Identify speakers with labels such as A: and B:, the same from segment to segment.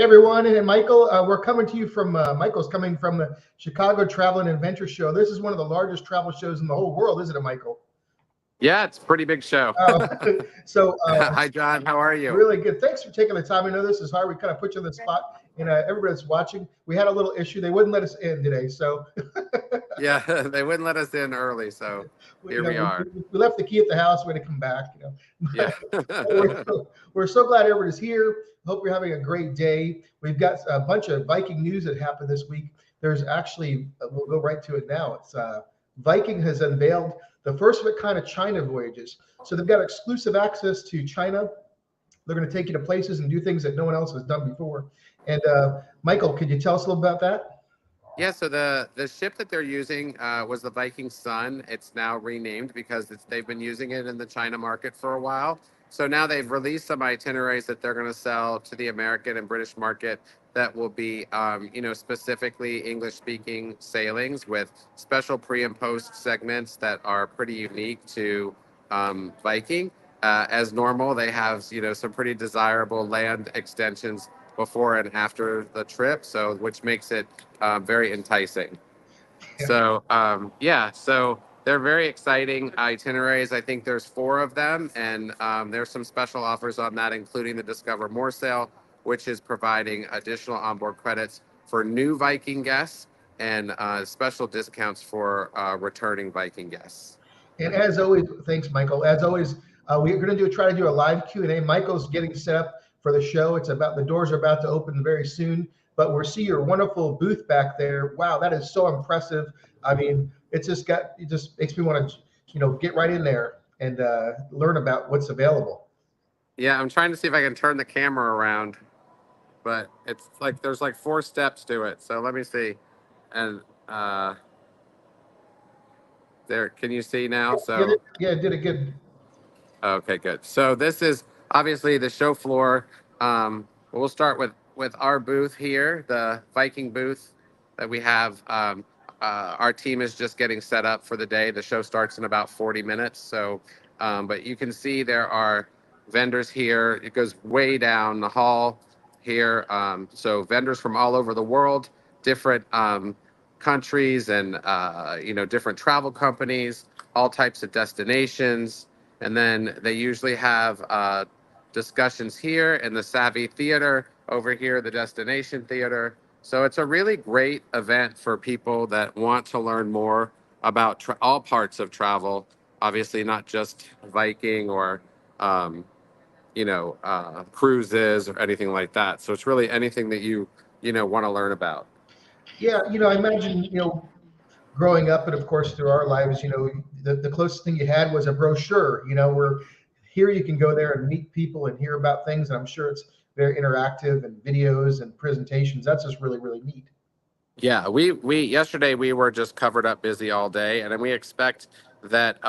A: everyone, and Michael, we're coming to you from Michael's coming from the Chicago Travel and Adventure Show. This is one of the largest travel shows in the whole world, isn't it, Michael?
B: Yeah, it's a pretty big show.
A: So,
B: hi, John. How are you?
A: Really good. Thanks for taking the time. I know this is hard. We kind of put you on the spot, and everybody that's watching, we had a little issue. They wouldn't let us in today, so.
B: Yeah, they wouldn't let us in early, so here we are.
A: We left the key at the house. We had to come back.
B: Yeah.
A: We're so glad everybody's here. Hope you're having a great day. We've got a bunch of Viking news that happened this week. There's actually, we'll go right to it now. It's Viking has unveiled the first of its kind of China voyages. So they've got exclusive access to China. They're going to take you to places and do things that no one else has done before. And Michael, could you tell us a little about that?
B: Yeah, so the ship that they're using was the Viking Sun. It's now renamed because they've been using it in the China market for a while. So now they've released some itineraries that they're going to sell to the American and British market that will be, specifically English-speaking sailings with special pre and post segments that are pretty unique to Viking. As normal, they have, some pretty desirable land extensions before and after the trip, so which makes it very enticing. So so they're very exciting itineraries. I think there's 4 of them, and there's some special offers on that, including the Discover More sale, which is providing additional onboard credits for new Viking guests and special discounts for returning Viking guests.
A: And as always, thanks, Michael. As always, we're going to try to do a live Q&A. Michael's getting set up for the show. The doors are about to open very soon, but we'll see your wonderful booth back there. Wow, that is so impressive. I mean, it just makes me want to, get right in there and learn about what's available.
B: Yeah, I'm trying to see if I can turn the camera around, but it's like there's like 4 steps to it. So let me see. And there, can you see now? So
A: yeah, did it good.
B: Okay, good. So this is obviously the show floor. We'll start with our booth here, the Viking booth that we have. Our team is just getting set up for the day. The show starts in about 40 minutes. So, but you can see there are vendors here. It goes way down the hall here. So vendors from all over the world, different countries and, different travel companies, all types of destinations. And then they usually have discussions here in the Savvy Theater, over here, the Destination Theater. So it's a really great event for people that want to learn more about all parts of travel, obviously not just Viking or, cruises or anything like that. So it's really anything that you want to learn about.
A: Yeah, I imagine, growing up, and of course through our lives, the closest thing you had was a brochure, where here you can go there and meet people and hear about things. And I'm sure it's very interactive and videos and presentations. That's just really, really neat.
B: Yeah, we yesterday we were just covered up busy all day, and then we expect that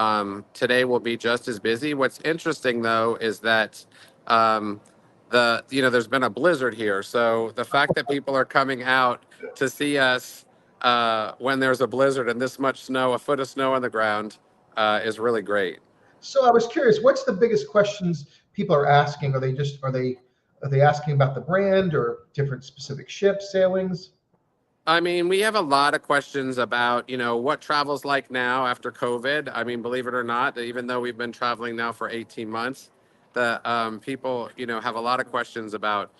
B: today will be just as busy. What's interesting though is that there's been a blizzard here, so the fact that people are coming out to see us when there's a blizzard and this much snow, a foot of snow on the ground, is really great.
A: So I was curious, what's the biggest questions people are asking? Are they asking about the brand or different specific ships, sailings?
B: I mean, we have a lot of questions about, what travel's like now after COVID. I mean, believe it or not, even though we've been traveling now for 18 months, the people, have a lot of questions about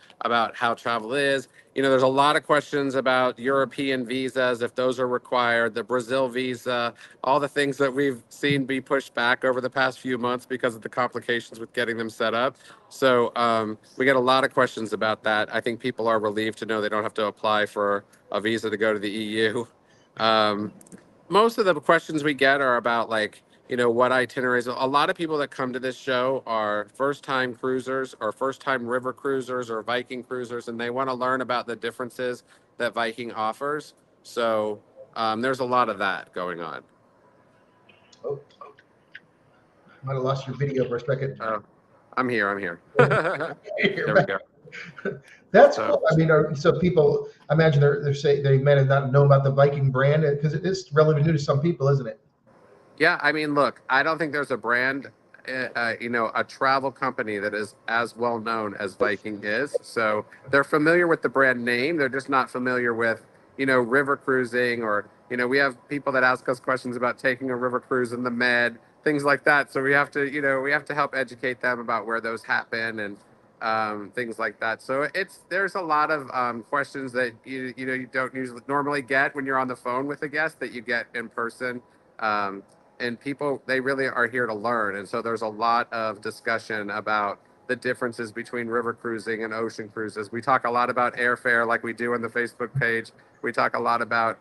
B: how travel is. There's a lot of questions about European visas, if those are required, the Brazil visa, all the things that we've seen be pushed back over the past few months because of the complications with getting them set up. So we get a lot of questions about that. I think people are relieved to know they don't have to apply for a visa to go to the EU. Most of the questions we get are about what itineraries. A lot of people that come to this show are first-time cruisers or first-time river cruisers or Viking cruisers, and they want to learn about the differences that Viking offers. So there's a lot of that going on.
A: Oh, might have lost your video for a second.
B: I'm here. There we go.
A: That's cool. I mean, so people, I imagine they're saying they may have not known about the Viking brand because it is relatively new to some people, isn't it?
B: Yeah, I mean, look, I don't think there's a brand a travel company that is as well known as Viking is. So they're familiar with the brand name. They're just not familiar with, river cruising, or, we have people that ask us questions about taking a river cruise in the Med, things like that. So we have to help educate them about where those happen, and things like that. So there's a lot of questions that you don't usually normally get when you're on the phone with a guest that you get in person. And people, they really are here to learn. And so there's a lot of discussion about the differences between river cruising and ocean cruises. We talk a lot about airfare, like we do on the Facebook page. We talk a lot about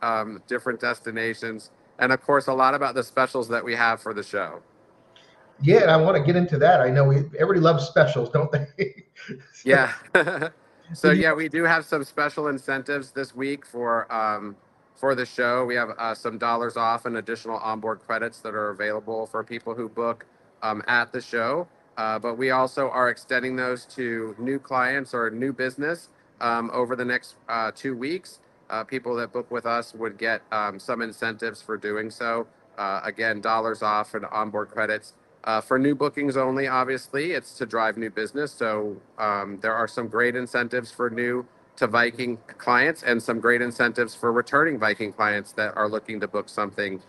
B: different destinations, and of course a lot about the specials that we have for the show.
A: Yeah, and I want to get into that. I know everybody loves specials, don't they?
B: Yeah. So yeah, we do have some special incentives this week for the show. We have some dollars off and additional onboard credits that are available for people who book at the show. But we also are extending those to new clients or new business over the next 2 weeks. People that book with us would get some incentives for doing so. Again, dollars off and onboard credits. For new bookings only, obviously, it's to drive new business. So there are some great incentives for new to Viking clients, and some great incentives for returning Viking clients that are looking to book something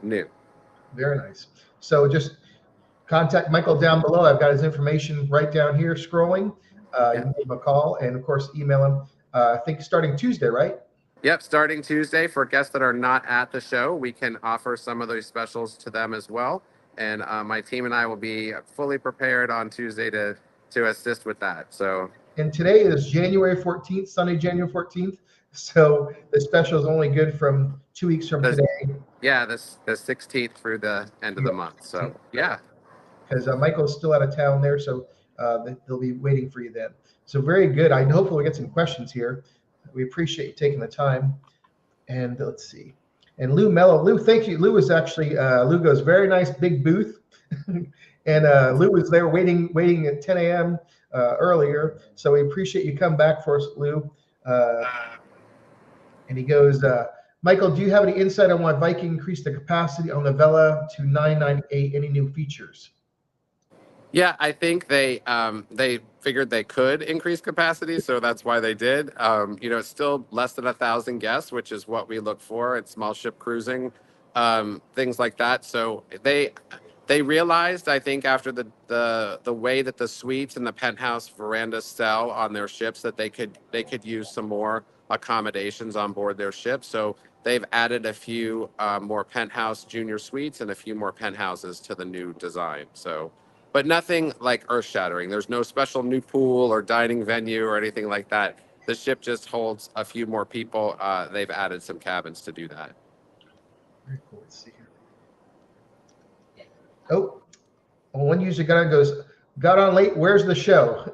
B: new.
A: Very nice. So just contact Michael down below. I've got his information right down here scrolling. You can give him a call, and of course, email him. I think starting Tuesday, right?
B: Yep, starting Tuesday, for guests that are not at the show, we can offer some of those specials to them as well. And my team and I will be fully prepared on Tuesday to assist with that. So.
A: And today is January 14th, Sunday, January 14th. So the special is only good from 2 weeks from today.
B: Yeah, the 16th through the end of the month. So yeah.
A: Because Michael's still out of town there, so they'll be waiting for you then. So very good. I hopefully we get some questions here. We appreciate you taking the time. And let's see. And Lou Melow. Lou, thank you. Lou is actually, Lou goes, very nice big booth. And Lou was there waiting at 10 a.m. Earlier. So we appreciate you coming back for us, Lou. And he goes, Michael, do you have any insight on why Viking increased the capacity on the Vela to 998? Any new features?
B: Yeah, I think they figured they could increase capacity, so that's why they did. It's still less than 1,000 guests, which is what we look for at small ship cruising, things like that. So they realized, I think, after the way that the suites and the penthouse verandas sell on their ships, that they could use some more accommodations on board their ships. So they've added a few more penthouse junior suites and a few more penthouses to the new design. So. But nothing like earth-shattering. There's no special new pool or dining venue or anything like that. The ship just holds a few more people. They've added some cabins to do that.
A: Very cool. Let's see here. Oh, one user got on late. Where's the show?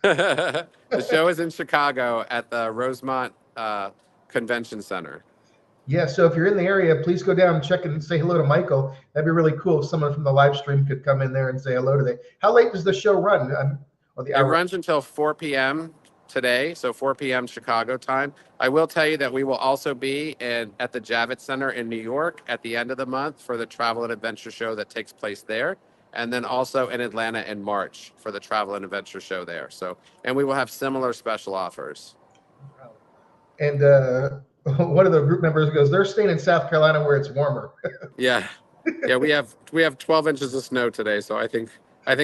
B: The show is in Chicago at the Rosemont Convention Center.
A: Yeah, so if you're in the area, please go down and check and say hello to Michael. That'd be really cool if someone from the live stream could come in there and say hello today. How late does the show run?
B: It runs until 4 p.m. today, so 4 p.m. Chicago time. I will tell you that we will also be at the Javits Center in New York at the end of the month for the Travel and Adventure Show that takes place there, and then also in Atlanta in March for the Travel and Adventure Show there. So, and we will have similar special offers.
A: And one of the group members goes, they're staying in South Carolina where it's warmer.
B: Yeah, we have 12 inches of snow today, so I think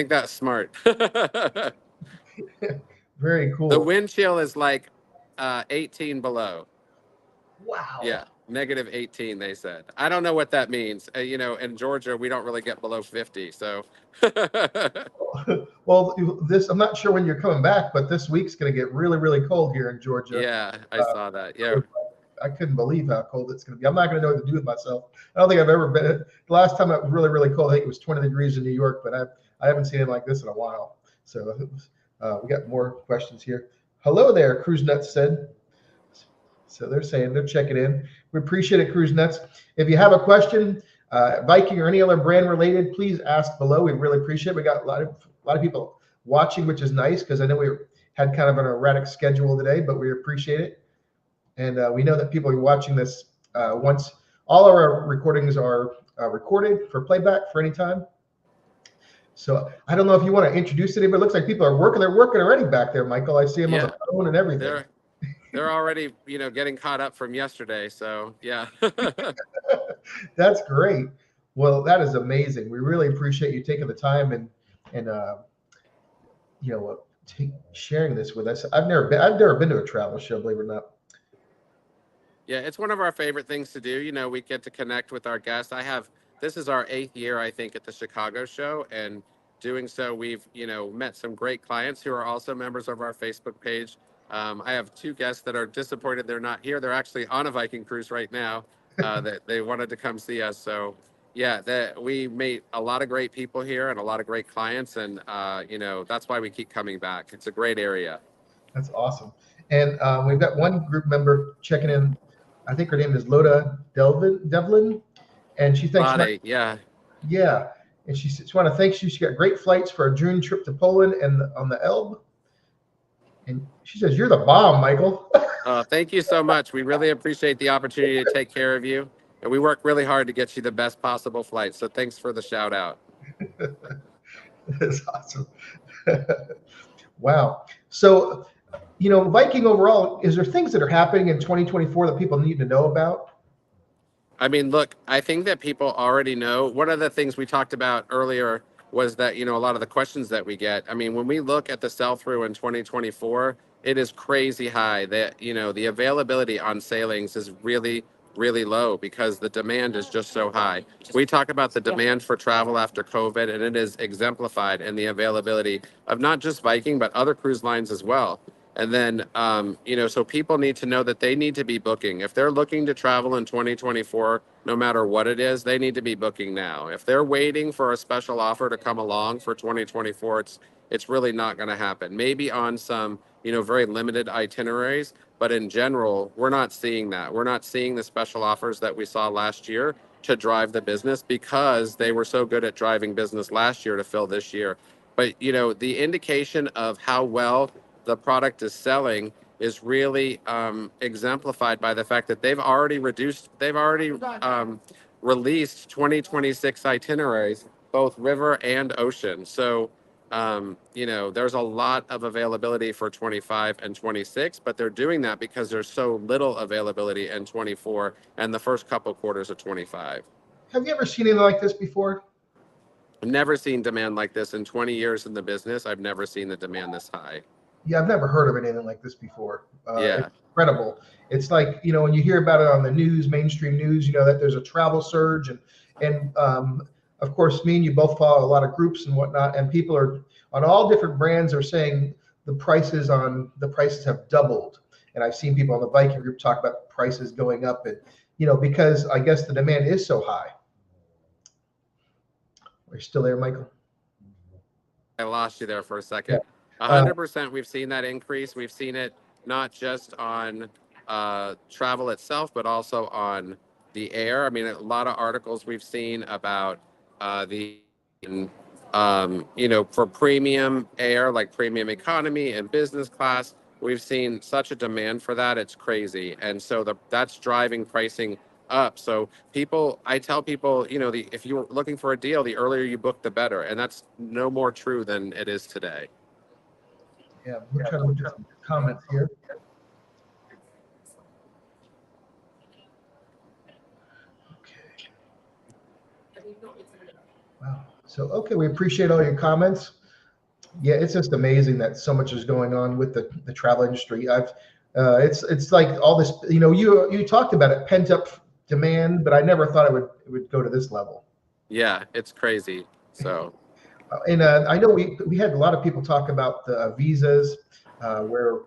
B: that's smart.
A: Very cool.
B: The wind chill is like 18 below.
A: Wow.
B: Yeah, negative 18, they said. I don't know what that means. In Georgia, we don't really get below 50, so.
A: Well, I'm not sure when you're coming back, but this week's going to get really, really cold here in Georgia.
B: Yeah, I saw that. Yeah.
A: I couldn't believe how cold it's going to be. I'm not going to know what to do with myself. I don't think I've ever been. The last time it was really, really cold, I think it was 20 degrees in New York, but I haven't seen it like this in a while. So we got more questions here. Hello there, Cruise Nuts said. So they're saying they're checking in. We appreciate it, Cruise Nuts. If you have a question, Viking or any other brand related, please ask below. We really appreciate it. We got a lot of people watching, which is nice because I know we had kind of an erratic schedule today, but we appreciate it. And we know that people are watching this once all of our recordings are recorded for playback for any time. So I don't know if you want to introduce it, but it looks like people are working. They're working already back there, Michael. I see them on
B: Yeah,
A: the phone and everything.
B: they're already, getting caught up from yesterday. So yeah.
A: That's great. Well, that is amazing. We really appreciate you taking the time and sharing this with us. I've never been to a travel show, believe it or not.
B: Yeah, it's one of our favorite things to do. We get to connect with our guests. This is our 8th year, I think, at the Chicago show. And doing so, we've, met some great clients who are also members of our Facebook page. I have 2 guests that are disappointed they're not here. They're actually on a Viking cruise right now that they wanted to come see us. So, yeah, we meet a lot of great people here and a lot of great clients. And, that's why we keep coming back. It's a great area.
A: That's awesome. And we've got one group member checking in. I think her name is Loda Devlin, and she thanks
B: Friday, yeah.
A: Yeah, and she want to thank you. She got great flights for a June trip to Poland and on the Elbe. And she says, "You're the bomb, Michael."
B: Thank you so much. We really appreciate the opportunity to take care of you. And we work really hard to get you the best possible flight. So thanks for the shout out.
A: That's awesome. Wow. So, Viking overall, is there things that are happening in 2024 that people need to know about?
B: I mean, look, I think that people already know. One of the things we talked about earlier was that, a lot of the questions that we get. I mean, when we look at the sell through in 2024, it is crazy high. That, the availability on sailings is really, really low because the demand is just so high. We talk about the demand for travel after COVID, and it is exemplified in the availability of not just Viking, but other cruise lines as well. And then, so people need to know that they need to be booking. If they're looking to travel in 2024, no matter what it is, they need to be booking now. If they're waiting for a special offer to come along for 2024, it's really not going to happen. Maybe on some, very limited itineraries, but in general, we're not seeing that. We're not seeing the special offers that we saw last year to drive the business because they were so good at driving business last year to fill this year. But, the indication of how well the product is selling is really exemplified by the fact that they've already released 2026 itineraries, both river and ocean. So, there's a lot of availability for 25 and 26, but they're doing that because there's so little availability in 24 and the first couple quarters of 25.
A: Have you ever seen anything like this before?
B: I've never seen demand like this in 20 years in the business. I've never seen the demand this high.
A: Yeah, I've never heard of anything like this before.
B: Yeah.
A: It's incredible. It's like, when you hear about it on the news, mainstream news, that there's a travel surge. And of course, me and you both follow a lot of groups and whatnot. And people are on all different brands are saying the prices have doubled. And I've seen people on the Viking group talk about prices going up. And, because I guess the demand is so high. Are you still there, Michael?
B: I lost you there for a second. 100%. We've seen that increase. We've seen it not just on travel itself, but also on the air. I mean, a lot of articles we've seen about for premium air, like premium economy and business class. We've seen such a demand for that. It's crazy. And so that's driving pricing up. So I tell people, if you're looking for a deal, the earlier you book, the better. And that's no more true than it is today.
A: Yeah, we're trying to look at some comments here. Okay. Wow. So, we appreciate all your comments. Yeah, it's just amazing that so much is going on with the travel industry. It's like all this, you talked about it, pent up demand, but I never thought it would go to this level.
B: Yeah, it's crazy. So.
A: And I know we had a lot of people talk about the visas, where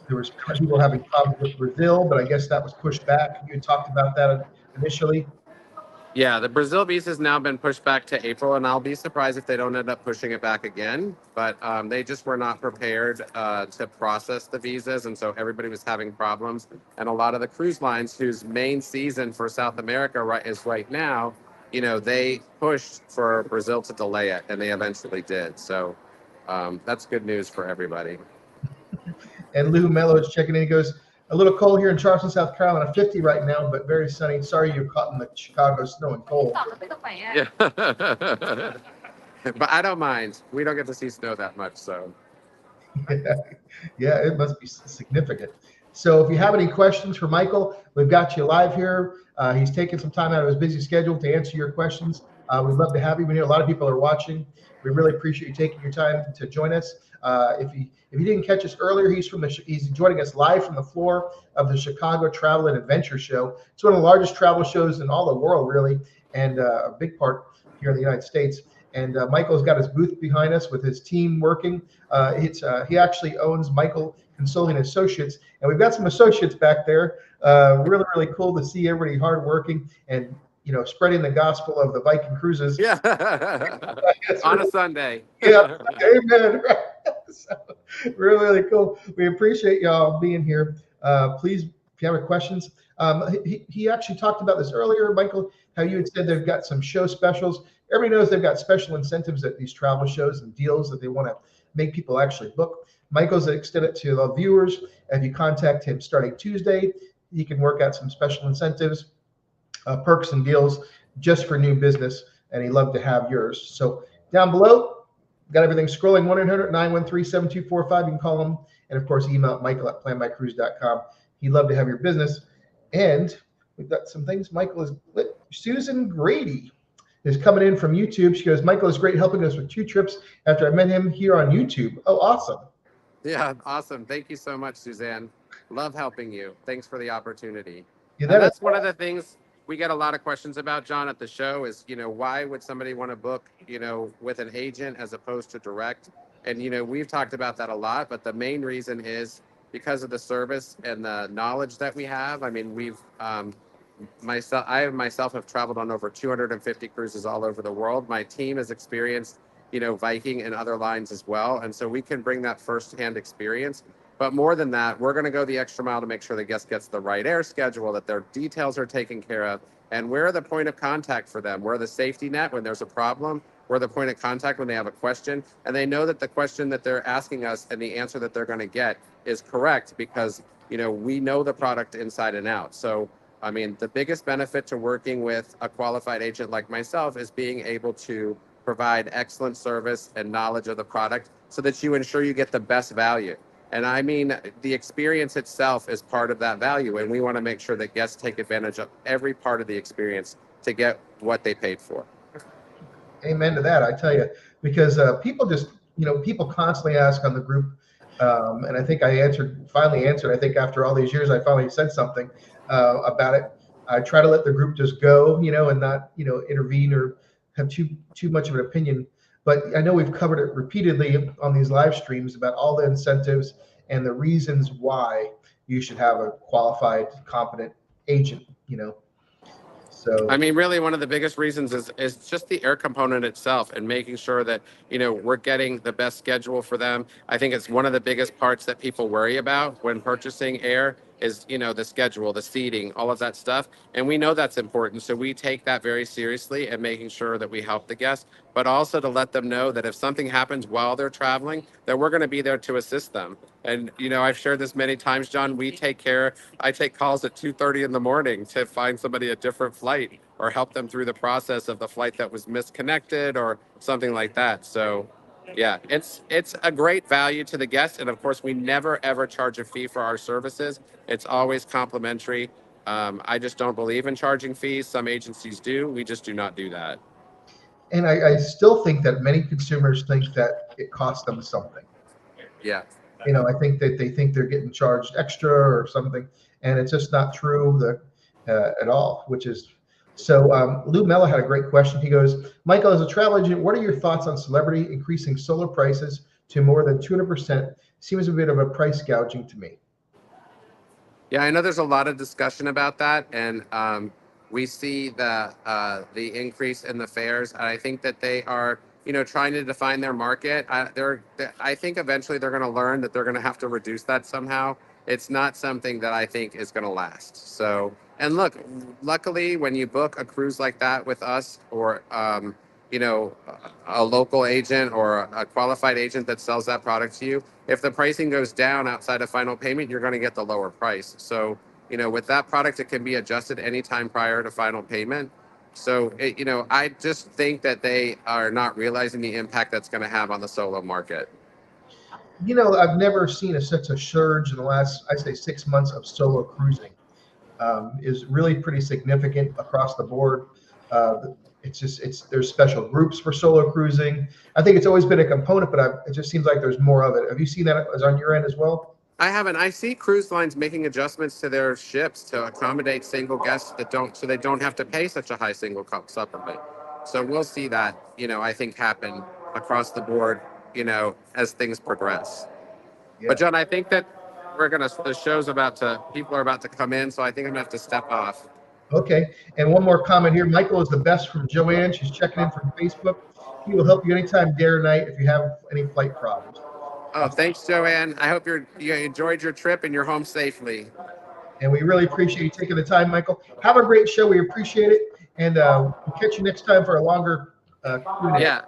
A: there was people having problems with Brazil, but I guess that was pushed back. You talked about that initially.
B: Yeah, the Brazil visa has now been pushed back to April, and I'll be surprised if they don't end up pushing it back again. But they just were not prepared to process the visas, and so everybody was having problems. And a lot of the cruise lines, whose main season for South America is right now, they pushed for Brazil to delay it, and they eventually did. So that's good news for everybody.
A: And Lou Melow is checking in. He goes, a little cold here in Charleston, South Carolina, 50 right now, but very sunny. Sorry you're caught in the Chicago snow and cold.
B: Yeah. But I don't mind. We don't get to see snow that much, so.
A: Yeah, yeah, it must be significant. So if you have any questions for Michael, we've got you live here. He's taking some time out of his busy schedule to answer your questions. We'd love to have you. We know a lot of people are watching. We really appreciate you taking your time to join us. If you didn't catch us earlier, he's joining us live from the floor of the Chicago Travel and Adventure Show. It's one of the largest travel shows in all the world, really, and a big part here in the United States. And Michael's got his booth behind us with his team working. He actually owns Michael Consoli and Associates, and we've got some associates back there. Really, really cool to see everybody hard working and spreading the gospel of the Viking cruises.
B: Yeah. On a Sunday.
A: Yeah, amen. So, really, really cool. We appreciate y'all being here. Please, if you have any questions, he actually talked about this earlier, Michael, how you had said they've got some show specials. Everybody knows they've got special incentives at these travel shows and deals that they want to make people actually book. Michael's extended to the viewers. If you contact him starting Tuesday, he can work out some special incentives, perks and deals just for new business, and he'd love to have yours. So down below, got everything scrolling, 1-800-913-7245. You can call him, and of course, email michael@planmycruise.com. He'd love to have your business. And we've got some things. Michael is lit. Susan Grady is coming in from YouTube. She goes, Michael is great helping us with 2 trips after I met him here on YouTube. Oh, awesome.
B: Yeah, awesome. Thank you so much, Suzanne. Love helping you. Thanks for the opportunity.
A: Yeah,
B: And that's one of the things we get a lot of questions about, John, at the show is, why would somebody want to book, with an agent as opposed to direct? And, we've talked about that a lot, but the main reason is because of the service and the knowledge that we have. I mean, I myself have traveled on over 250 cruises all over the world. My team has experienced, Viking and other lines as well. And so we can bring that firsthand experience. But more than that, we're going to go the extra mile to make sure the guest gets the right air schedule, that their details are taken care of, and we're the point of contact for them. We're the safety net when there's a problem. We're the point of contact when they have a question, and they know that the question that they're asking us and the answer that they're going to get is correct because, we know the product inside and out. So, I mean, the biggest benefit to working with a qualified agent like myself is being able to provide excellent service and knowledge of the product so that you ensure you get the best value. And I mean, the experience itself is part of that value. And we want to make sure that guests take advantage of every part of the experience to get what they paid for.
A: Amen to that, I tell you, because people just, people constantly ask on the group. And I think I finally answered. I think after all these years, I finally said something about it. I try to let the group just go, and not, intervene or have too much of an opinion. But I know we've covered it repeatedly on these live streams about all the incentives and the reasons why you should have a qualified, competent agent, So
B: I mean, really, one of the biggest reasons is just the air component itself and making sure that, we're getting the best schedule for them. I think it's one of the biggest parts that people worry about when purchasing air is, the schedule, the seating, all of that stuff. And we know that's important. So we take that very seriously and making sure that we help the guests, but also to let them know that if something happens while they're traveling, that we're going to be there to assist them. And, I've shared this many times, John, I take calls at 2:30 in the morning to find somebody a different flight or help them through the process of the flight that was misconnected or something like that. So yeah, it's a great value to the guest. And of course, we never, ever charge a fee for our services. It's always complimentary. I just don't believe in charging fees. Some agencies do. We just do not do that.
A: And I still think that many consumers think that it costs them something.
B: Yeah.
A: I think that they think they're getting charged extra or something, and it's just not true at all, which is so. Lou Melow had a great question. He goes, Michael, as a travel agent, what are your thoughts on celebrity increasing solar prices to more than 200%? Seems a bit of a price gouging to me.
B: Yeah, I know there's a lot of discussion about that, and we see the increase in the fares. And I think that they are, trying to define their market. I think eventually they're going to learn that they're going to have to reduce that somehow. It's not something that I think is going to last. So, and look, luckily, when you book a cruise like that with us, or a local agent or a qualified agent that sells that product to you, if the pricing goes down outside of final payment, you're going to get the lower price. So, with that product, it can be adjusted anytime prior to final payment. So, I just think that they are not realizing the impact that's going to have on the solo market.
A: I've never seen such a surge in the last, I'd say, 6 months of solo cruising. Is really pretty significant across the board. There's special groups for solo cruising. I think it's always been a component, but it just seems like there's more of it. Have you seen that as on your end as well?
B: I haven't. I see cruise lines making adjustments to their ships to accommodate single guests so they don't have to pay such a high single cup supplement. So we'll see that, I think happen across the board, as things progress.
A: Yeah.
B: But John, I think that people are about to come in, so I think I'm gonna have to step off.
A: Okay. And one more comment here. Michael is the best from Joanne. She's checking in from Facebook. He will help you anytime, day or night, if you have any flight problems.
B: Oh, thanks, Joanne. I hope you enjoyed your trip and you're home safely.
A: And we really appreciate you taking the time, Michael. Have a great show. We appreciate it. And we'll catch you next time for a longer Q&A.
B: Yeah.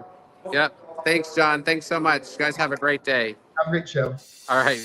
B: Yep. Thanks, John. Thanks so much. You guys have a great day.
A: Have a great show.
B: All right.